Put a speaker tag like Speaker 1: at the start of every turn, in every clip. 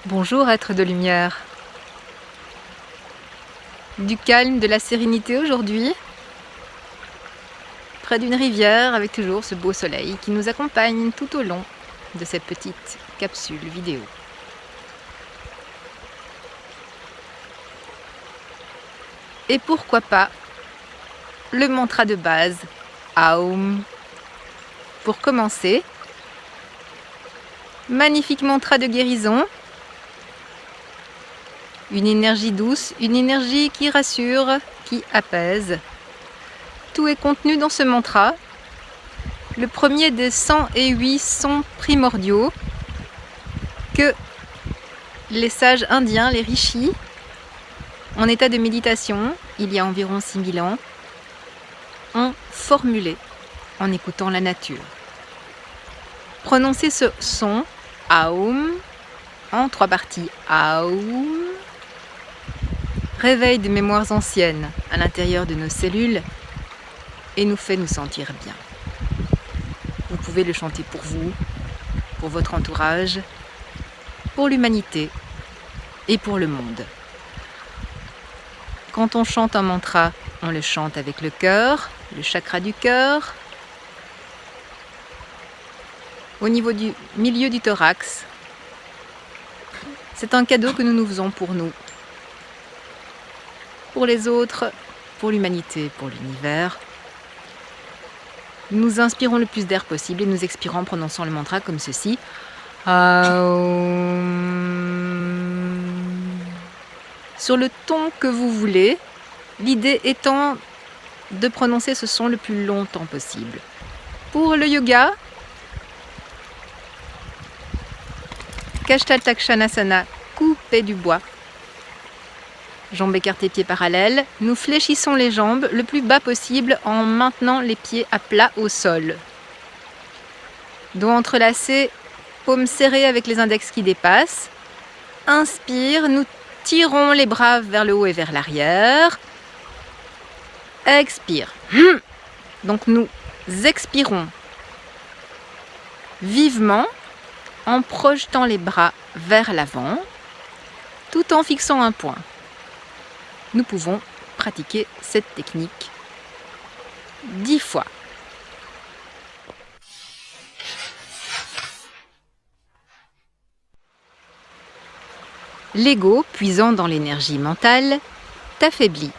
Speaker 1: Bonjour être de lumière. Du calme, de la sérénité aujourd'hui, près d'une rivière avec toujours ce beau soleil qui nous accompagne tout au long de cette petite capsule vidéo. Et pourquoi pas le mantra de base, Aum. Pour commencer, magnifique mantra de guérison. Une énergie douce, une énergie qui rassure, qui apaise. Tout est contenu dans ce mantra. Le premier des 108 sons primordiaux que les sages indiens, les rishis, en état de méditation, il y a environ 6000 ans, ont formulé en écoutant la nature. Prononcez ce son, Aum, en 3 parties. Aum, réveille des mémoires anciennes à l'intérieur de nos cellules et nous fait nous sentir bien. Vous pouvez le chanter pour vous, pour votre entourage, pour l'humanité et pour le monde. Quand on chante un mantra, on le chante avec le cœur, le chakra du cœur, au niveau du milieu du thorax. C'est un cadeau que nous nous faisons pour nous, pour les autres, pour l'humanité, pour l'univers. Nous inspirons le plus d'air possible et nous expirons en prononçant le mantra comme ceci. Aum. Sur le ton que vous voulez, l'idée étant de prononcer ce son le plus longtemps possible. Pour le yoga, Kashtatakshana, couper du bois. Jambes écartées, pieds parallèles. Nous fléchissons les jambes le plus bas possible en maintenant les pieds à plat au sol. Doigts entrelacés, paumes serrées avec les index qui dépassent. Inspire, nous tirons les bras vers le haut et vers l'arrière. Expire. Donc nous expirons vivement en projetant les bras vers l'avant, tout en fixant un point. Nous pouvons pratiquer cette technique 10 fois. L'ego, puisant dans l'énergie mentale, t'affaiblit.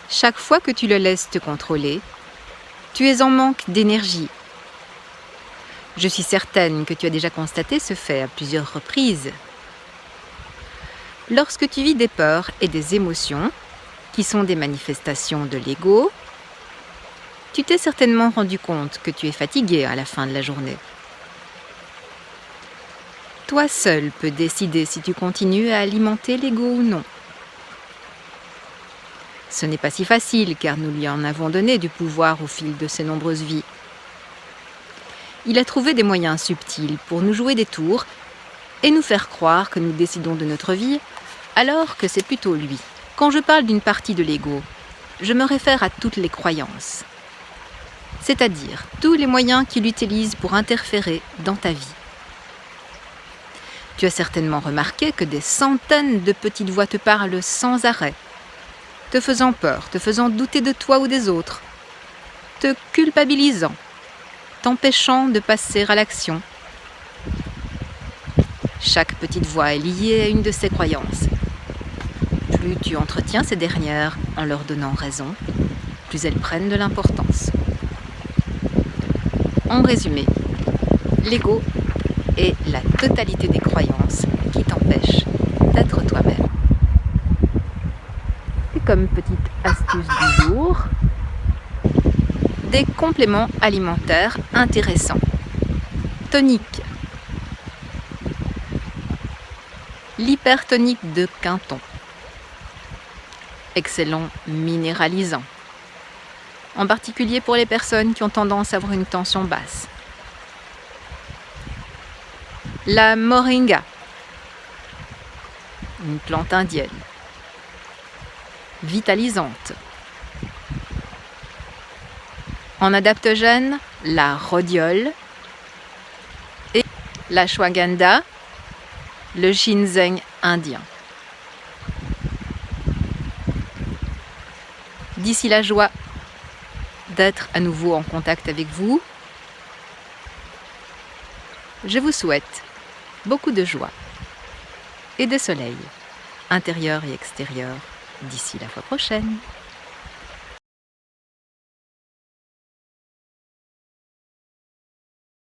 Speaker 1: Chaque fois que tu le laisses te contrôler, tu es en manque d'énergie. Je suis certaine que tu as déjà constaté ce fait à plusieurs reprises. Lorsque tu vis des peurs et des émotions, qui sont des manifestations de l'ego, tu t'es certainement rendu compte que tu es fatigué à la fin de la journée. Toi seul peux décider si tu continues à alimenter l'ego ou non. Ce n'est pas si facile car nous lui en avons donné du pouvoir au fil de ses nombreuses vies. Il a trouvé des moyens subtils pour nous jouer des tours et nous faire croire que nous décidons de notre vie alors que c'est plutôt lui. Quand je parle d'une partie de l'ego, je me réfère à toutes les croyances, c'est-à-dire tous les moyens qu'il utilise pour interférer dans ta vie. Tu as certainement remarqué que des centaines de petites voix te parlent sans arrêt, te faisant peur, te faisant douter de toi ou des autres, te culpabilisant, t'empêchant de passer à l'action. Chaque petite voix est liée à une de ces croyances. Plus tu entretiens ces dernières en leur donnant raison, plus elles prennent de l'importance. En résumé, l'ego est la totalité des croyances qui t'empêchent d'être toi-même. Et comme petite astuce du jour, des compléments alimentaires intéressants. Tonique. L'hypertonique de Quinton. Excellent minéralisant. En particulier pour les personnes qui ont tendance à avoir une tension basse. La moringa. Une plante indienne. Vitalisante. En adaptogène, la rhodiole et l'ashwagandha, le ginseng indien. D'ici la joie d'être à nouveau en contact avec vous, je vous souhaite beaucoup de joie et de soleil, intérieur et extérieur, d'ici la fois prochaine.